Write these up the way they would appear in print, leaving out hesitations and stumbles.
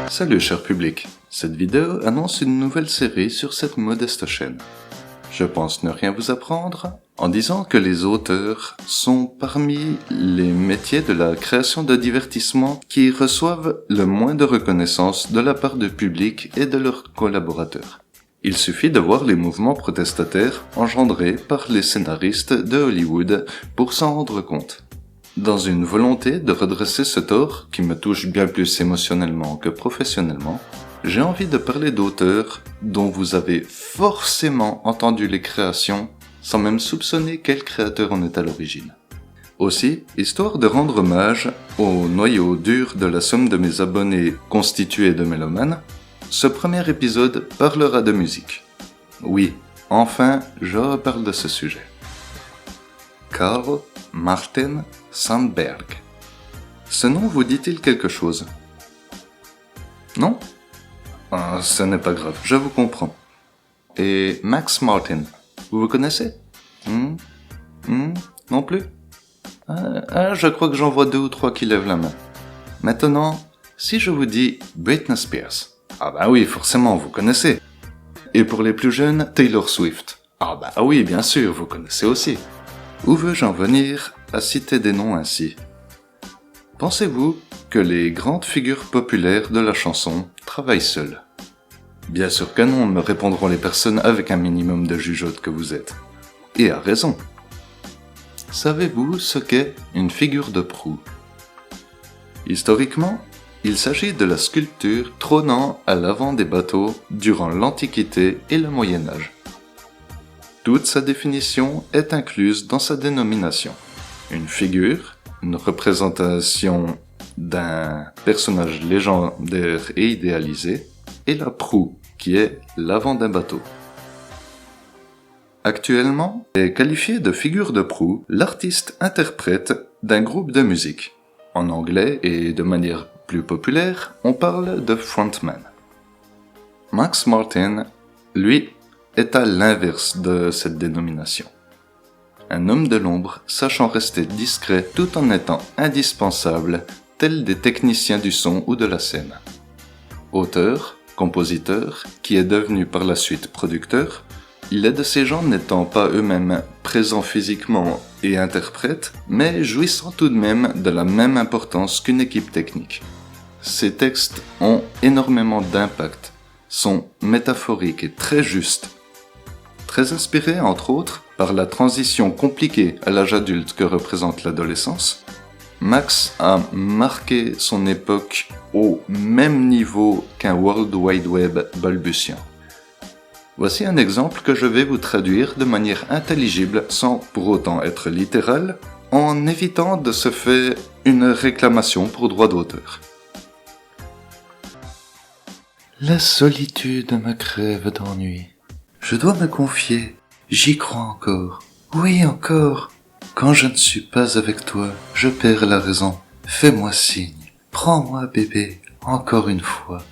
Salut cher public, cette vidéo annonce une nouvelle série sur cette modeste chaîne. Je pense ne rien vous apprendre en disant que les auteurs sont parmi les métiers de la création de divertissement qui reçoivent le moins de reconnaissance de la part du public et de leurs collaborateurs. Il suffit de voir les mouvements protestataires engendrés par les scénaristes de Hollywood pour s'en rendre compte. Dans une volonté de redresser ce tort, qui me touche bien plus émotionnellement que professionnellement, j'ai envie de parler d'auteurs dont vous avez forcément entendu les créations sans même soupçonner quel créateur en est à l'origine. Aussi, histoire de rendre hommage au noyau dur de la somme de mes abonnés constitués de mélomanes, ce premier épisode parlera de musique. Oui, enfin, je reparle de ce sujet. Carl Martin Sandberg. Ce nom vous dit-il quelque chose? Non? Ce n'est pas grave, je vous comprends. Et Max Martin, vous connaissez? Non plus? Je crois que j'en vois 2 ou 3 qui lèvent la main. Maintenant, si je vous dis Britney Spears, ah bah oui, forcément, vous connaissez. Et pour les plus jeunes, Taylor Swift. Ah bah oui, bien sûr, vous connaissez aussi. Où veux-je en venir à citer des noms ainsi? Pensez-vous que les grandes figures populaires de la chanson travaillent seules? Bien sûr que non, me répondront les personnes avec un minimum de jugeote que vous êtes. Et à raison. Savez-vous ce qu'est une figure de proue? Historiquement, il s'agit de la sculpture trônant à l'avant des bateaux durant l'Antiquité et le Moyen-Âge. Toute sa définition est incluse dans sa dénomination. Une figure, une représentation d'un personnage légendaire et idéalisé, et la proue, qui est l'avant d'un bateau. Actuellement, est qualifié de figure de proue l'artiste-interprète d'un groupe de musique. En anglais et de manière plus populaire, on parle de frontman. Max Martin, lui, est à l'inverse de cette dénomination. Un homme de l'ombre sachant rester discret tout en étant indispensable, tel des techniciens du son ou de la scène. Auteur, compositeur, qui est devenu par la suite producteur, il est de ces gens n'étant pas eux-mêmes présents physiquement et interprètes, mais jouissant tout de même de la même importance qu'une équipe technique. Ses textes ont énormément d'impact, sont métaphoriques et très justes. Très inspiré, entre autres, par la transition compliquée à l'âge adulte que représente l'adolescence, Max a marqué son époque au même niveau qu'un World Wide Web balbutiant. Voici un exemple que je vais vous traduire de manière intelligible sans pour autant être littéral, en évitant de se faire une réclamation pour droit d'auteur. La solitude me crève d'ennui. Je dois me confier, j'y crois encore. Oui, encore. Quand je ne suis pas avec toi, je perds la raison. Fais-moi signe. Prends-moi, bébé, encore une fois.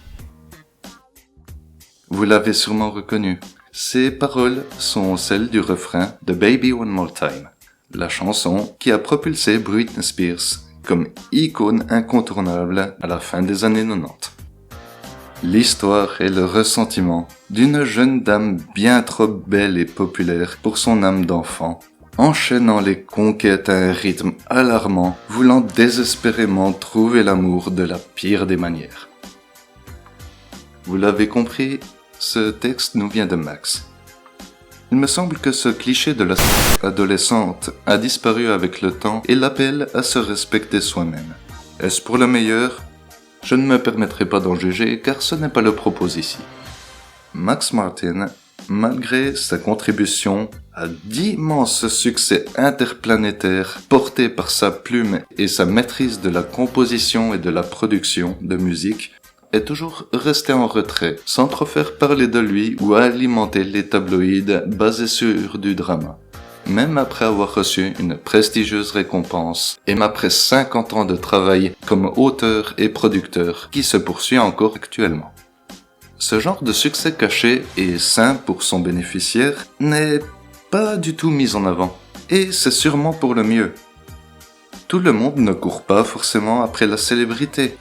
Vous l'avez sûrement reconnu. Ces paroles sont celles du refrain de Baby One More Time, la chanson qui a propulsé Britney Spears comme icône incontournable à la fin des années 90. L'histoire et le ressentiment d'une jeune dame bien trop belle et populaire pour son âme d'enfant, enchaînant les conquêtes à un rythme alarmant, voulant désespérément trouver l'amour de la pire des manières. Vous l'avez compris, ce texte nous vient de Max. Il me semble que ce cliché de la adolescente a disparu avec le temps et l'appel à se respecter soi-même. Est-ce pour le meilleur? Je ne me permettrai pas d'en juger car ce n'est pas le propos ici. Max Martin, malgré sa contribution à d'immenses succès interplanétaires portés par sa plume et sa maîtrise de la composition et de la production de musique, est toujours resté en retrait, sans trop faire parler de lui ou alimenter les tabloïds basés sur du drama. Même après avoir reçu une prestigieuse récompense, et après 50 ans de travail comme auteur et producteur qui se poursuit encore actuellement. Ce genre de succès caché et sain pour son bénéficiaire n'est pas du tout mis en avant, et c'est sûrement pour le mieux. Tout le monde ne court pas forcément après la célébrité.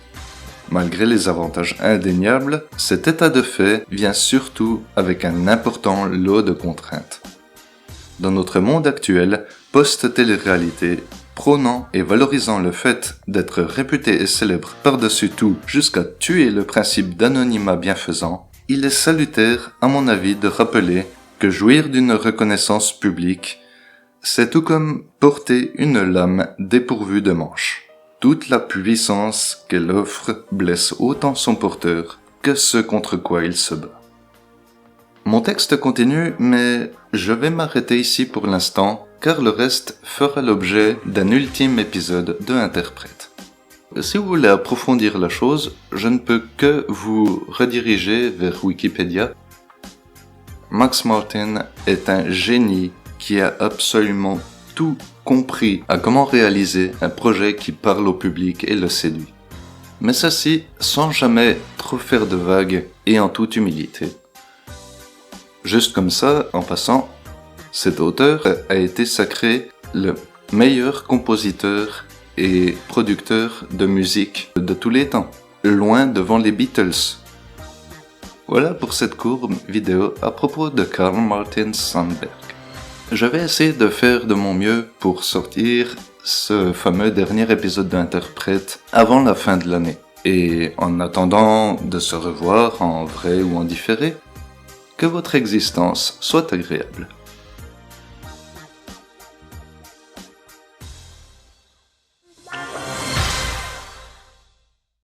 Malgré les avantages indéniables, cet état de fait vient surtout avec un important lot de contraintes. Dans notre monde actuel, post-télé-réalité, prônant et valorisant le fait d'être réputé et célèbre par-dessus tout jusqu'à tuer le principe d'anonymat bienfaisant, il est salutaire, à mon avis, de rappeler que jouir d'une reconnaissance publique, c'est tout comme porter une lame dépourvue de manche. Toute la puissance qu'elle offre blesse autant son porteur que ce contre quoi il se bat. Mon texte continue, mais je vais m'arrêter ici pour l'instant, car le reste fera l'objet d'un ultime épisode de Interprète. Si vous voulez approfondir la chose, je ne peux que vous rediriger vers Wikipédia. Max Martin est un génie qui a absolument tout compris à comment réaliser un projet qui parle au public et le séduit. Mais ceci sans jamais trop faire de vagues et en toute humilité. Juste comme ça, en passant, cet auteur a été sacré le meilleur compositeur et producteur de musique de tous les temps, loin devant les Beatles. Voilà pour cette courte vidéo à propos de Carl Martin Sandburg. Je vais essayer de faire de mon mieux pour sortir ce fameux dernier épisode d'Interprète avant la fin de l'année. Et en attendant de se revoir en vrai ou en différé, que votre existence soit agréable.